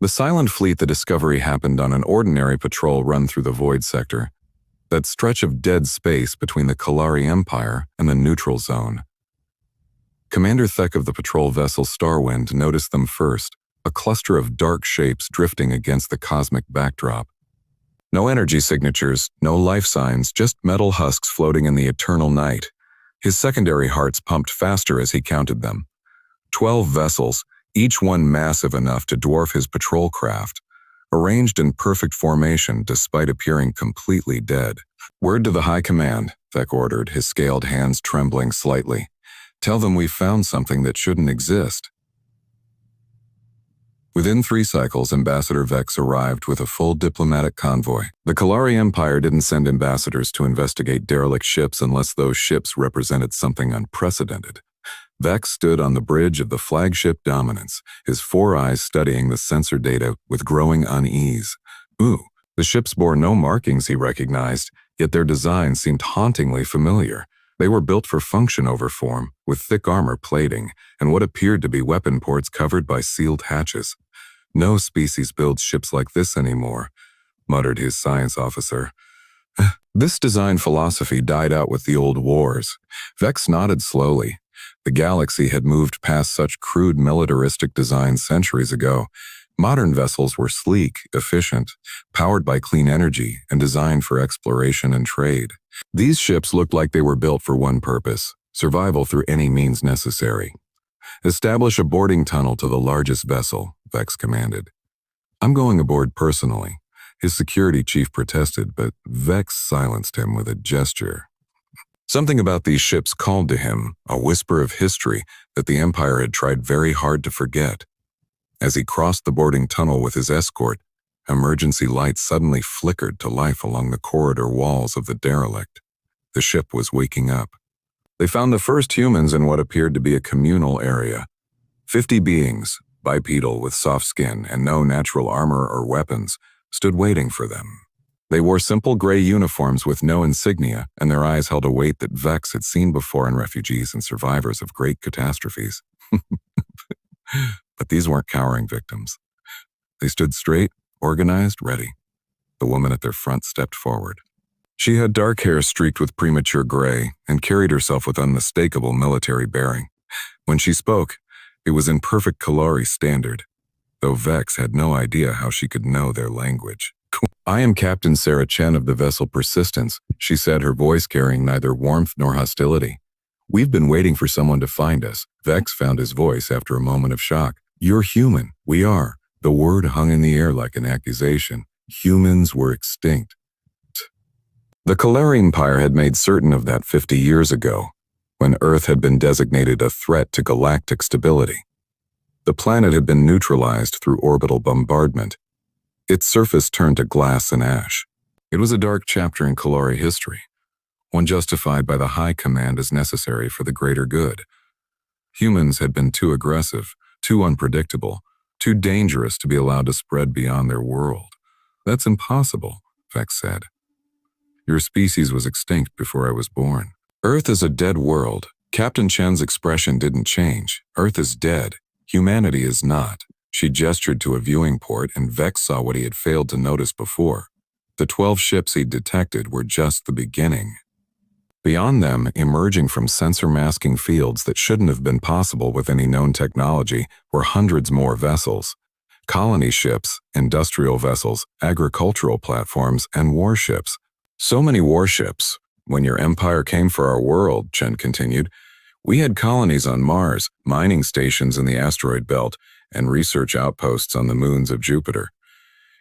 The silent fleet the discovery happened on an ordinary patrol run through the Void Sector, that stretch of dead space between the Kalari Empire and the neutral zone. Commander Thek of the patrol vessel Starwind noticed them first, a cluster of dark shapes drifting against the cosmic backdrop. No energy signatures, no life signs, just metal husks floating in the eternal night. His secondary hearts pumped faster as he counted them. 12 vessels, each one massive enough to dwarf his patrol craft, arranged in perfect formation despite appearing completely dead. "Word to the High Command," Thek ordered, his scaled hands trembling slightly. "Tell them we found something that shouldn't exist." Within 3 cycles, Ambassador Vex arrived with a full diplomatic convoy. The Kalari Empire didn't send ambassadors to investigate derelict ships unless those ships represented something unprecedented. Vex stood on the bridge of the flagship Dominance, his 4 eyes studying the sensor data with growing unease. The ships bore no markings he recognized, yet their design seemed hauntingly familiar. They were built for function over form, with thick armor plating, and what appeared to be weapon ports covered by sealed hatches. "No species builds ships like this anymore," muttered his science officer. This design philosophy died out with the old wars. Vex nodded slowly. The galaxy had moved past such crude militaristic designs centuries ago. Modern vessels were sleek, efficient, powered by clean energy, and designed for exploration and trade. These ships looked like they were built for one purpose: survival through any means necessary. "Establish a boarding tunnel to the largest vessel," Vex commanded. "I'm going aboard personally." His security chief protested, but Vex silenced him with a gesture. Something about these ships called to him, a whisper of history that the Empire had tried very hard to forget. As he crossed the boarding tunnel with his escort, emergency lights suddenly flickered to life along the corridor walls of the derelict. The ship was waking up. They found the first humans in what appeared to be a communal area. 50 beings, bipedal with soft skin and no natural armor or weapons, stood waiting for them. They wore simple gray uniforms with no insignia, and their eyes held a weight that Vex had seen before in refugees and survivors of great catastrophes. But these weren't cowering victims. They stood straight, organized, ready. The woman at their front stepped forward. She had dark hair streaked with premature gray and carried herself with unmistakable military bearing. When she spoke, it was in perfect Kalari standard, though Vex had no idea how she could know their language. "I am Captain Sarah Chen of the vessel Persistence," she said, her voice carrying neither warmth nor hostility. "We've been waiting for someone to find us." Vex found his voice after a moment of shock. "You're human." "We are." The word hung in the air like an accusation. Humans were extinct. The Kalari Empire had made certain of that 50 years ago, when Earth had been designated a threat to galactic stability. The planet had been neutralized through orbital bombardment. Its surface turned to glass and ash. It was a dark chapter in Kalari history, one justified by the High Command as necessary for the greater good. Humans had been too aggressive, too unpredictable, too dangerous to be allowed to spread beyond their world. "That's impossible," Vex said. "Your species was extinct before I was born." "Earth is a dead world." Captain Chen's expression didn't change. "Earth is dead. Humanity is not." She gestured to a viewing port, and Vex saw what he had failed to notice before. The 12 ships he'd detected were just the beginning. Beyond them, emerging from sensor-masking fields that shouldn't have been possible with any known technology, were hundreds more vessels. Colony ships, industrial vessels, agricultural platforms, and warships. "So many warships. When your empire came for our world," Chen continued, "we had colonies on Mars, mining stations in the asteroid belt, and research outposts on the moons of Jupiter.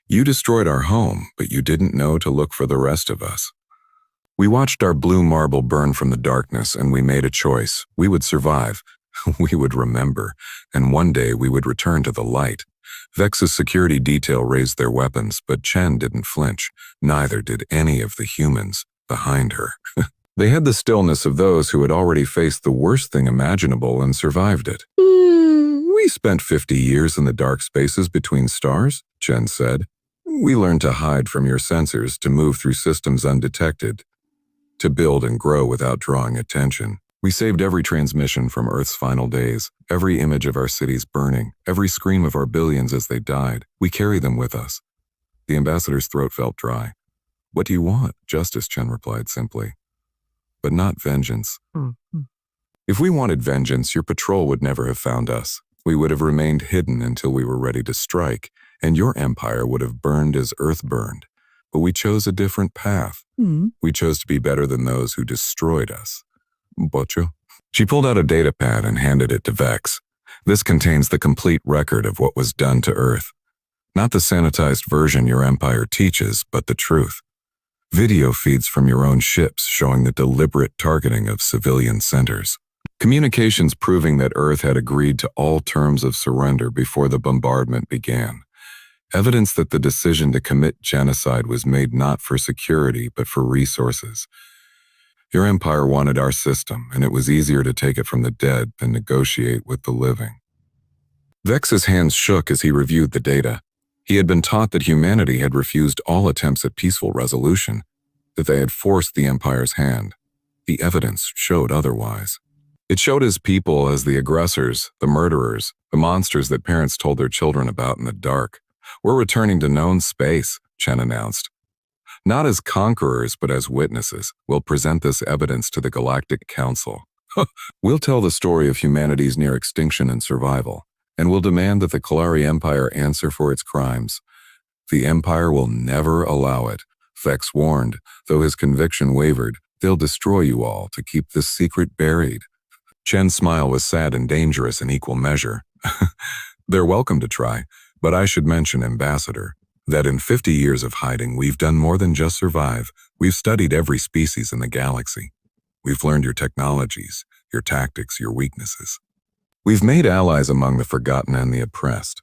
You destroyed our home, but you didn't know to look for the rest of us. We watched our blue marble burn from the darkness, and we made a choice. We would survive. We would remember. And one day we would return to the light." Vex's security detail raised their weapons, but Chen didn't flinch. Neither did any of the humans behind her. They had the stillness of those who had already faced the worst thing imaginable and survived it. "We spent 50 years in the dark spaces between stars," Chen said. "We learned to hide from your sensors, to move through systems undetected, to build and grow without drawing attention. We saved every transmission from Earth's final days, every image of our cities burning, every scream of our billions as they died. We carry them with us. The ambassador's throat felt dry. What do you want? Justice, Chen replied simply. But not vengeance. If we wanted vengeance, your patrol would never have found us. We would have remained hidden until we were ready to strike, and your empire would have burned as Earth burned. But we chose a different path. We chose to be better than those who destroyed us. Bocho? She pulled out a data pad and handed it to Vex. This contains the complete record of what was done to Earth. Not the sanitized version your empire teaches, but the truth. Video feeds from your own ships showing the deliberate targeting of civilian centers. Communications proving that Earth had agreed to all terms of surrender before the bombardment began. Evidence that the decision to commit genocide was made not for security, but for resources. Your empire wanted our system, and it was easier to take it from the dead than negotiate with the living. Vex's hands shook as he reviewed the data. He had been taught that humanity had refused all attempts at peaceful resolution, that they had forced the empire's hand. The evidence showed otherwise. It showed his people as the aggressors, the murderers, the monsters that parents told their children about in the dark. We're returning to known space, Chen announced. Not as conquerors, but as witnesses. We'll present this evidence to the Galactic Council. We'll tell the story of humanity's near extinction and survival, and we'll demand that the Kalari Empire answer for its crimes. The Empire will never allow it. Vex warned, though his conviction wavered, they'll destroy you all to keep this secret buried. Chen's smile was sad and dangerous in equal measure. They're welcome to try, but I should mention, Ambassador, that in 50 years of hiding, we've done more than just survive. We've studied every species in the galaxy. We've learned your technologies, your tactics, your weaknesses. We've made allies among the forgotten and the oppressed,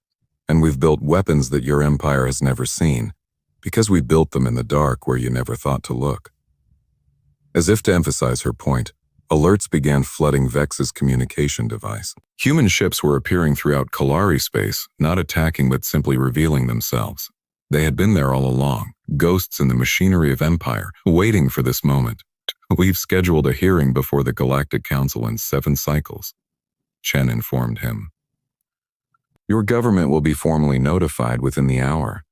and we've built weapons that your empire has never seen, because we built them in the dark where you never thought to look. As if to emphasize her point, alerts began flooding Vex's communication device. Human ships were appearing throughout Kalari space, not attacking but simply revealing themselves. They had been there all along, ghosts in the machinery of Empire, waiting for this moment. We've scheduled a hearing before the Galactic Council in 7 cycles, Chen informed him. Your government will be formally notified within the hour.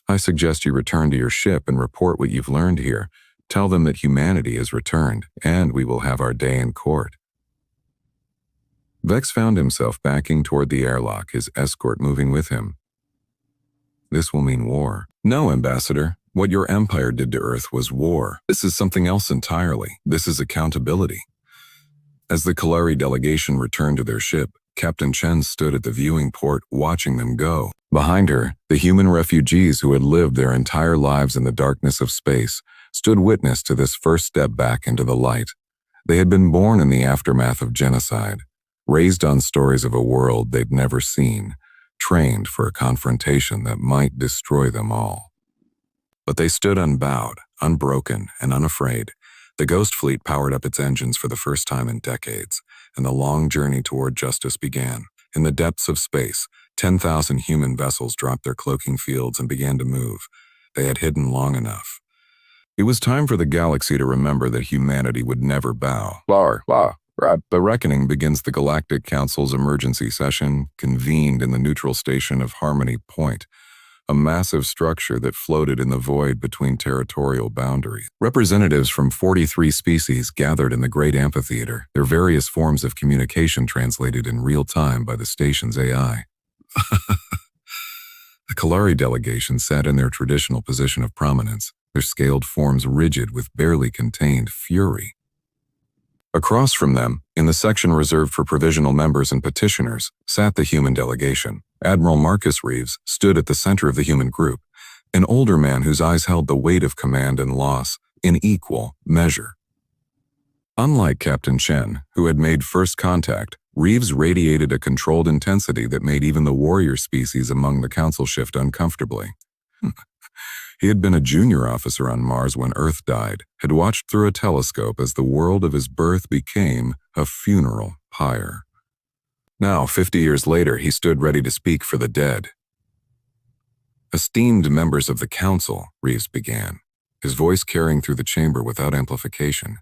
I suggest you return to your ship and report what you've learned here. Tell them that humanity has returned, and we will have our day in court. Vex found himself backing toward the airlock, his escort moving with him. This will mean war. No, Ambassador. What your empire did to Earth was war. This is something else entirely. This is accountability. As the Kalari delegation returned to their ship, Captain Chen stood at the viewing port watching them go. Behind her, the human refugees who had lived their entire lives in the darkness of space stood witness to this first step back into the light. They had been born in the aftermath of genocide, raised on stories of a world they'd never seen, trained for a confrontation that might destroy them all. But they stood unbowed, unbroken, and unafraid. The Ghost Fleet powered up its engines for the first time in decades, and the long journey toward justice began. In the depths of space, 10,000 human vessels dropped their cloaking fields and began to move. They had hidden long enough. It was time for the galaxy to remember that humanity would never bow. The reckoning begins. The Galactic Council's emergency session convened in the neutral station of Harmony Point, a massive structure that floated in the void between territorial boundaries. Representatives from 43 species gathered in the great amphitheater, their various forms of communication translated in real time by the station's AI. The Kalari delegation sat in their traditional position of prominence, their scaled forms rigid with barely contained fury. Across from them, in the section reserved for provisional members and petitioners, sat the human delegation. Admiral Marcus Reeves stood at the center of the human group, an older man whose eyes held the weight of command and loss in equal measure. Unlike Captain Chen, who had made first contact, Reeves radiated a controlled intensity that made even the warrior species among the council shift uncomfortably. He had been a junior officer on Mars when Earth died, had watched through a telescope as the world of his birth became a funeral pyre. Now, 50 years later, he stood ready to speak for the dead. Esteemed members of the council, Reeves began, his voice carrying through the chamber without amplification.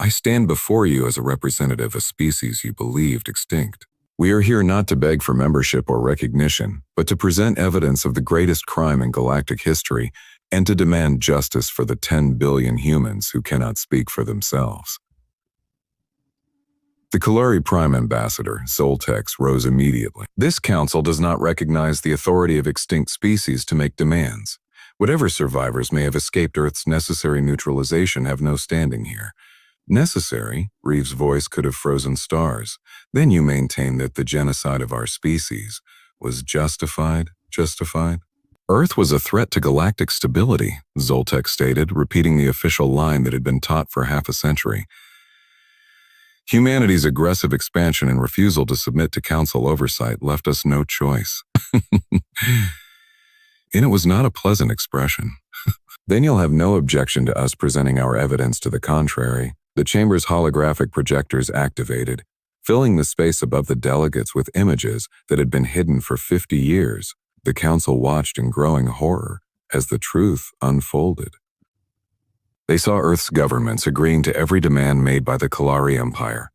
I stand before you as a representative of a species you believed extinct. We are here not to beg for membership or recognition, but to present evidence of the greatest crime in galactic history and to demand justice for the 10 billion humans who cannot speak for themselves. The Kalari Prime Ambassador, Zoltex, rose immediately. This council does not recognize the authority of extinct species to make demands. Whatever survivors may have escaped Earth's necessary neutralization have no standing here. Necessary, Reeves' voice could have frozen stars. Then you maintain that the genocide of our species was justified? Earth was a threat to galactic stability, Zoltex stated, repeating the official line that had been taught for half a century. Humanity's aggressive expansion and refusal to submit to council oversight left us no choice. And it was not a pleasant expression. Then you'll have no objection to us presenting our evidence to the contrary. The chamber's holographic projectors activated, filling the space above the delegates with images that had been hidden for 50 years. The council watched in growing horror as the truth unfolded. They saw Earth's governments agreeing to every demand made by the Kalari Empire.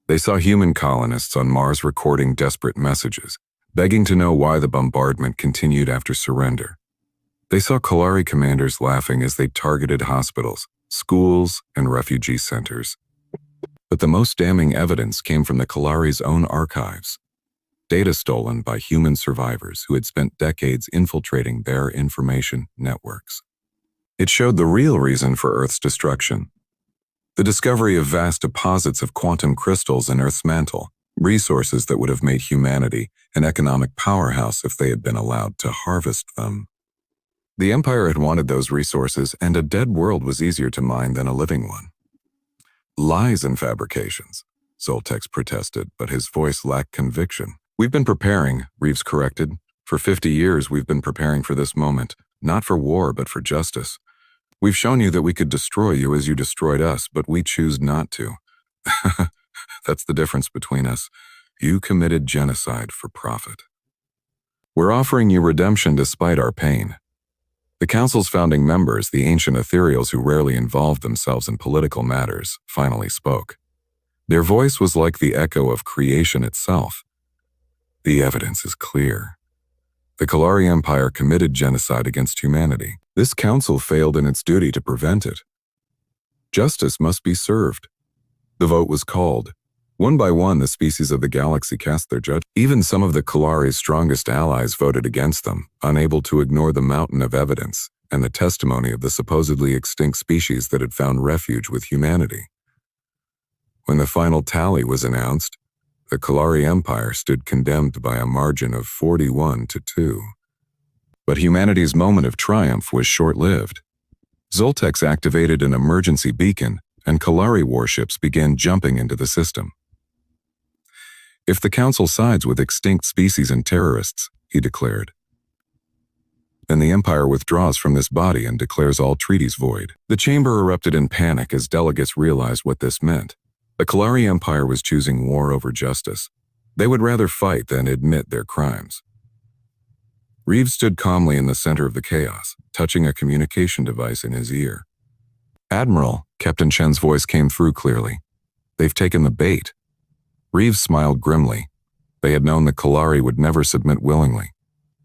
They saw human colonists on Mars recording desperate messages, begging to know why the bombardment continued after surrender. They saw Kalari commanders laughing as they targeted hospitals, schools, and refugee centers. But the most damning evidence came from the Kalari's own archives, data stolen by human survivors who had spent decades infiltrating their information networks. It showed the real reason for Earth's destruction: the discovery of vast deposits of quantum crystals in Earth's mantle, resources that would have made humanity an economic powerhouse if they had been allowed to harvest them. The Empire had wanted those resources, and a dead world was easier to mine than a living one. Lies and fabrications, Zoltex protested, but his voice lacked conviction. We've been preparing, Reeves corrected. For 50 years we've been preparing for this moment, not for war but for justice. We've shown you that we could destroy you as you destroyed us, but we choose not to. That's the difference between us. You committed genocide for profit. We're offering you redemption despite our pain. The Council's founding members, the ancient ethereals who rarely involved themselves in political matters, finally spoke. Their voice was like the echo of creation itself. The evidence is clear. The Kalari Empire committed genocide against humanity. This council failed in its duty to prevent it. Justice must be served. The vote was called. One by one, the species of the galaxy cast their judgment. Even some of the Kalari's strongest allies voted against them, unable to ignore the mountain of evidence and the testimony of the supposedly extinct species that had found refuge with humanity. When the final tally was announced, the Kalari Empire stood condemned by a margin of 41-2. But humanity's moment of triumph was short-lived. Zoltex activated an emergency beacon, and Kalari warships began jumping into the system. If the Council sides with extinct species and terrorists, he declared, then the Empire withdraws from this body and declares all treaties void. The chamber erupted in panic as delegates realized what this meant. The Kalari Empire was choosing war over justice. They would rather fight than admit their crimes. Reeves stood calmly in the center of the chaos, touching a communication device in his ear. Admiral, Captain Chen's voice came through clearly. They've taken the bait. Reeves smiled grimly. They had known the Kalari would never submit willingly.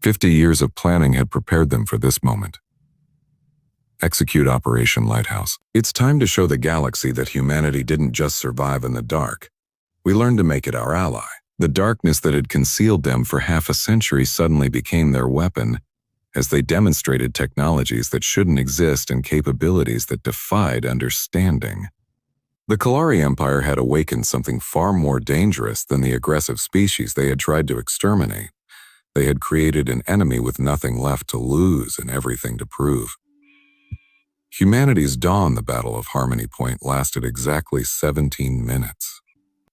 50 years of planning had prepared them for this moment. Execute Operation Lighthouse. It's time to show the galaxy that humanity didn't just survive in the dark. We learned to make it our ally. The darkness that had concealed them for half a century suddenly became their weapon as they demonstrated technologies that shouldn't exist and capabilities that defied understanding. The Kalari Empire had awakened something far more dangerous than the aggressive species they had tried to exterminate. They had created an enemy with nothing left to lose and everything to prove. Humanity's dawn, the Battle of Harmony Point, lasted exactly 17 minutes.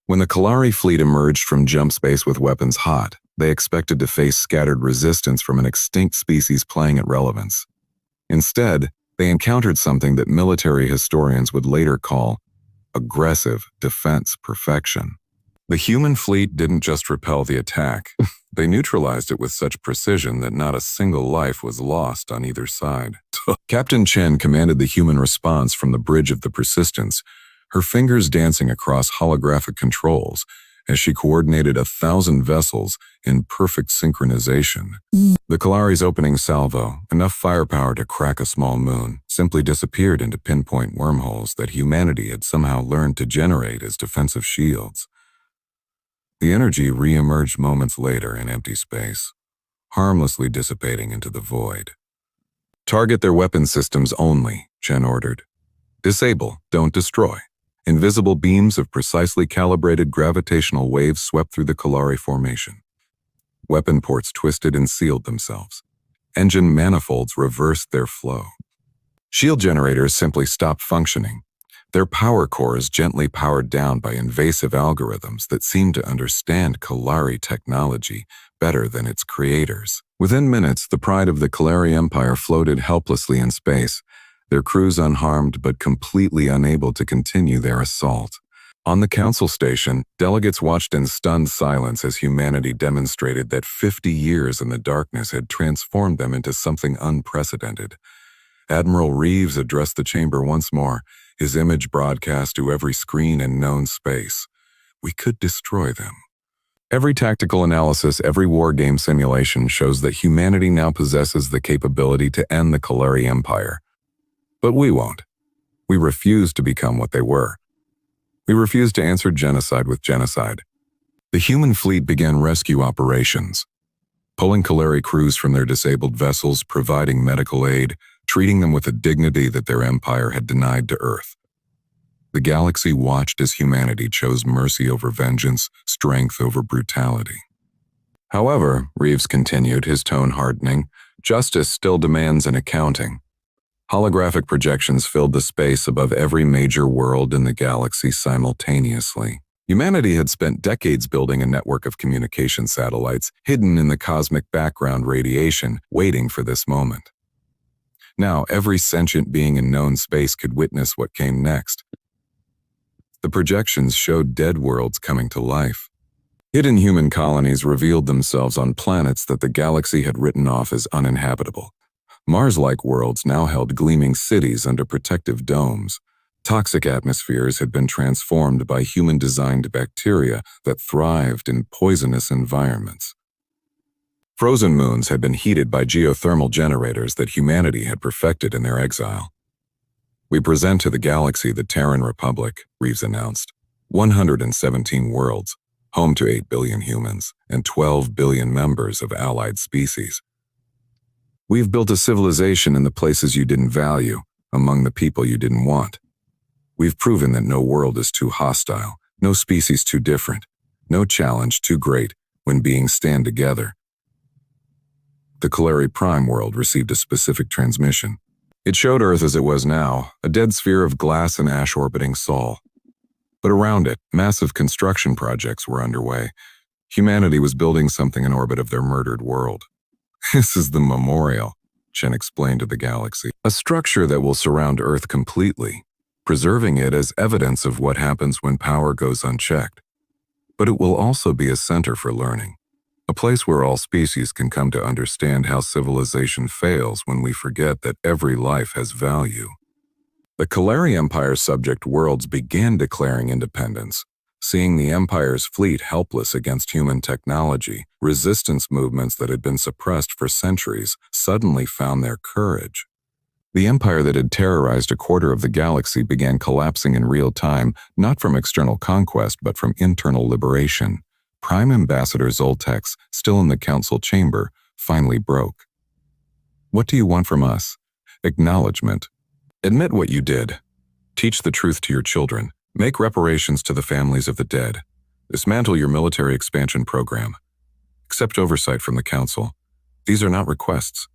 When the Kalari fleet emerged from jump space with weapons hot, they expected to face scattered resistance from an extinct species playing at relevance. Instead, they encountered something that military historians would later call aggressive defense perfection. The human fleet didn't just repel the attack, they neutralized it with such precision that not a single life was lost on either side. Captain Chen commanded the human response from the bridge of the Persistence, her fingers dancing across holographic controls as she coordinated 1,000 vessels in perfect synchronization. The Kalari's opening salvo, enough firepower to crack a small moon, simply disappeared into pinpoint wormholes that humanity had somehow learned to generate as defensive shields. The energy re-emerged moments later in empty space, harmlessly dissipating into the void. "Target their weapon systems only," Chen ordered. "Disable, don't destroy." Invisible beams of precisely calibrated gravitational waves swept through the Kalari formation. Weapon ports twisted and sealed themselves. Engine manifolds reversed their flow. Shield generators simply stopped functioning, their power cores gently powered down by invasive algorithms that seemed to understand Kalari technology better than its creators. Within minutes, the pride of the Kalari Empire floated helplessly in space, their crews unharmed but completely unable to continue their assault. On the council station, delegates watched in stunned silence as humanity demonstrated that 50 years in the darkness had transformed them into something unprecedented. Admiral Reeves addressed the chamber once more, his image broadcast to every screen in known space. "We could destroy them." Every tactical analysis, every war game simulation shows that humanity now possesses the capability to end the Kalari Empire. But we won't. We refuse to become what they were. We refuse to answer genocide with genocide. The human fleet began rescue operations, pulling Kalari crews from their disabled vessels, providing medical aid, treating them with a dignity that their empire had denied to Earth. The galaxy watched as humanity chose mercy over vengeance, strength over brutality. However, Reeves continued, his tone hardening, justice still demands an accounting. Holographic projections filled the space above every major world in the galaxy simultaneously. Humanity had spent decades building a network of communication satellites hidden in the cosmic background radiation, waiting for this moment. Now, every sentient being in known space could witness what came next. The projections showed dead worlds coming to life. Hidden human colonies revealed themselves on planets that the galaxy had written off as uninhabitable. Mars-like worlds now held gleaming cities under protective domes. Toxic atmospheres had been transformed by human-designed bacteria that thrived in poisonous environments. Frozen moons had been heated by geothermal generators that humanity had perfected in their exile. "We present to the galaxy the Terran Republic," Reeves announced. 117 worlds, home to 8 billion humans, and 12 billion members of allied species. "We've built a civilization in the places you didn't value, among the people you didn't want. We've proven that no world is too hostile, no species too different, no challenge too great when beings stand together." The Kalari Prime world received a specific transmission. It showed Earth as it was now, a dead sphere of glass and ash orbiting Sol. But around it, massive construction projects were underway. Humanity was building something in orbit of their murdered world. "This is the memorial," Chen explained to the galaxy. "A structure that will surround Earth completely, preserving it as evidence of what happens when power goes unchecked. But it will also be a center for learning, a place where all species can come to understand how civilization fails when we forget that every life has value." The Kalari Empire's subject worlds began declaring independence. Seeing the Empire's fleet helpless against human technology, resistance movements that had been suppressed for centuries suddenly found their courage. The Empire that had terrorized a quarter of the galaxy began collapsing in real time, not from external conquest but from internal liberation. Prime Ambassador Zoltex, still in the council chamber, finally broke. "What do you want from us?" "Acknowledgement. Admit what you did. Teach the truth to your children. Make reparations to the families of the dead. Dismantle your military expansion program. Accept oversight from the council. These are not requests.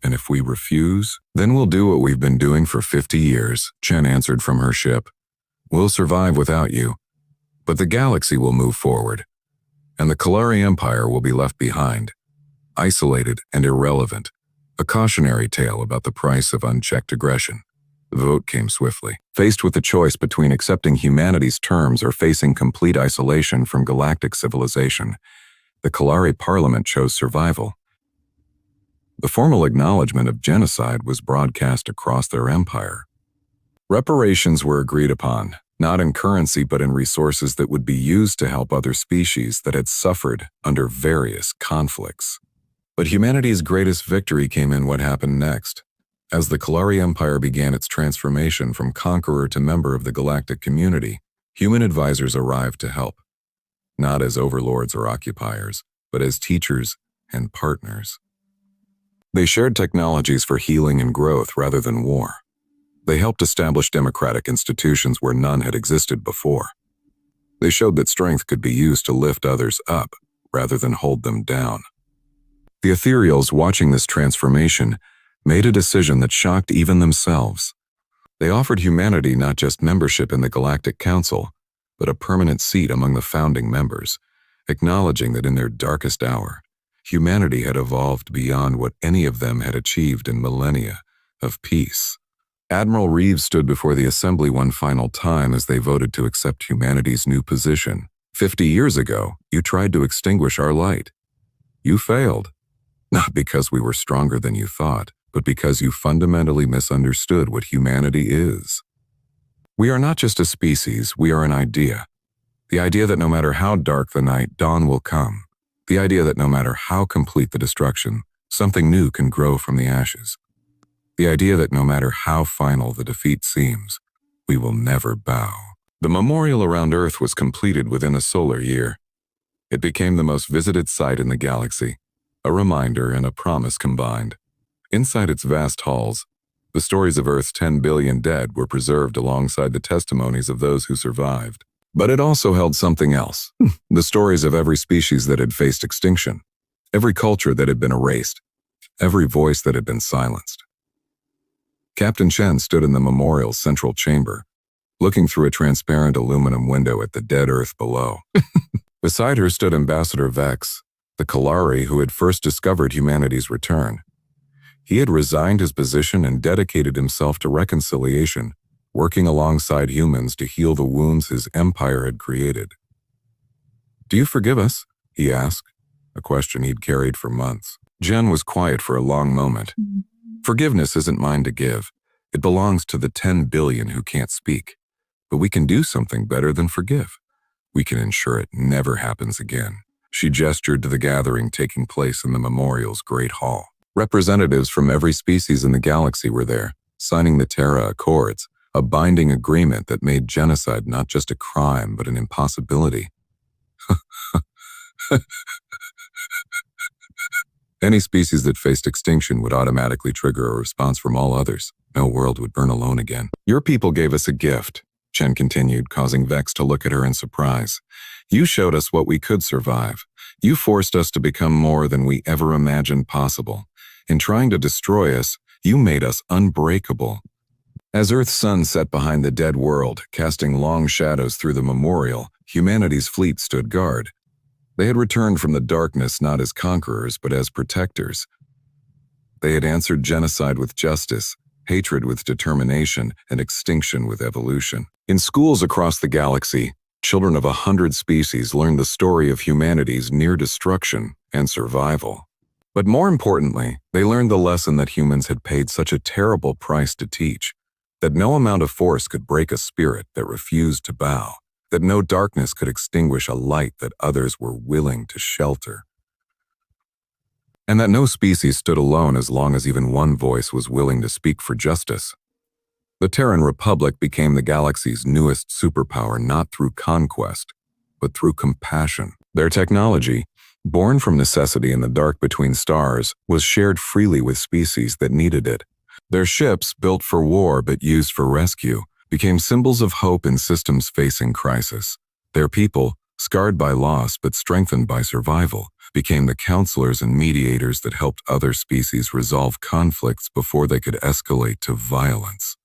And if we refuse, then we'll do what we've been doing for 50 years, Chen answered from her ship. "We'll survive without you. But the galaxy will move forward. And the Kalari Empire will be left behind, isolated and irrelevant. A cautionary tale about the price of unchecked aggression." The vote came swiftly. Faced with the choice between accepting humanity's terms or facing complete isolation from galactic civilization, the Kalari Parliament chose survival. The formal acknowledgement of genocide was broadcast across their empire. Reparations were agreed upon, not in currency but in resources that would be used to help other species that had suffered under various conflicts. But humanity's greatest victory came in what happened next. As the Kalari Empire began its transformation from conqueror to member of the galactic community, human advisors arrived to help, not as overlords or occupiers, but as teachers and partners. They shared technologies for healing and growth rather than war. They helped establish democratic institutions where none had existed before. They showed that strength could be used to lift others up rather than hold them down. The ethereals, watching this transformation, made a decision that shocked even themselves. They offered humanity not just membership in the Galactic Council, but a permanent seat among the founding members, acknowledging that in their darkest hour, humanity had evolved beyond what any of them had achieved in millennia of peace. Admiral Reeves stood before the Assembly one final time as they voted to accept humanity's new position. 50 years ago, you tried to extinguish our light. You failed, not because we were stronger than you thought, but because you fundamentally misunderstood what humanity is. We are not just a species, we are an idea. The idea that no matter how dark the night, dawn will come. The idea that no matter how complete the destruction, something new can grow from the ashes. The idea that no matter how final the defeat seems, we will never bow. The memorial around Earth was completed within a solar year. It became the most visited site in the galaxy, a reminder and a promise combined. Inside its vast halls, the stories of Earth's 10 billion dead were preserved alongside the testimonies of those who survived. But it also held something else, the stories of every species that had faced extinction, every culture that had been erased, every voice that had been silenced. Captain Chen stood in the memorial's central chamber, looking through a transparent aluminum window at the dead Earth below. Beside her stood Ambassador Vex, the Kalari who had first discovered humanity's return. He had resigned his position and dedicated himself to reconciliation, working alongside humans to heal the wounds his empire had created. "Do you forgive us?" he asked, a question he'd carried for months. Jen was quiet for a long moment. "Forgiveness isn't mine to give. It belongs to the 10 billion who can't speak. But we can do something better than forgive. We can ensure it never happens again." She gestured to the gathering taking place in the memorial's great hall. Representatives from every species in the galaxy were there, signing the Terra Accords, a binding agreement that made genocide not just a crime but an impossibility. Any species that faced extinction would automatically trigger a response from all others. No world would burn alone again. "Your people gave us a gift," Chen continued, causing Vex to look at her in surprise. "You showed us what we could survive. You forced us to become more than we ever imagined possible. In trying to destroy us, you made us unbreakable." As Earth's sun set behind the dead world, casting long shadows through the memorial, humanity's fleet stood guard. They had returned from the darkness not as conquerors, but as protectors. They had answered genocide with justice, hatred with determination, and extinction with evolution. In schools across the galaxy, children of 100 species learned the story of humanity's near destruction and survival. But more importantly, they learned the lesson that humans had paid such a terrible price to teach, that no amount of force could break a spirit that refused to bow, that no darkness could extinguish a light that others were willing to shelter, and that no species stood alone as long as even one voice was willing to speak for justice. The Terran Republic became the galaxy's newest superpower not through conquest, but through compassion. Their technology, born from necessity in the dark between stars, was shared freely with species that needed it. Their ships, built for war but used for rescue, became symbols of hope in systems facing crisis. Their people, scarred by loss but strengthened by survival, became the counselors and mediators that helped other species resolve conflicts before they could escalate to violence.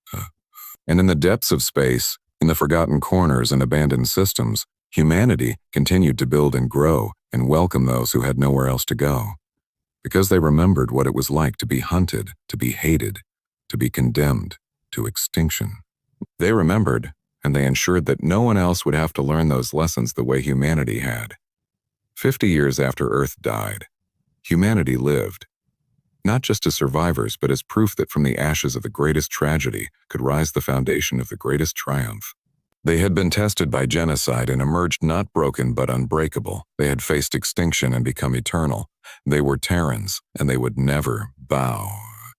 And in the depths of space, in the forgotten corners and abandoned systems, humanity continued to build and grow and welcome those who had nowhere else to go. Because they remembered what it was like to be hunted, to be hated, to be condemned to extinction. They remembered, and they ensured that no one else would have to learn those lessons the way humanity had. 50 years after Earth died, humanity lived, not just as survivors, but as proof that from the ashes of the greatest tragedy could rise the foundation of the greatest triumph. They had been tested by genocide and emerged not broken but unbreakable. They had faced extinction and become eternal. They were Terrans, and they would never bow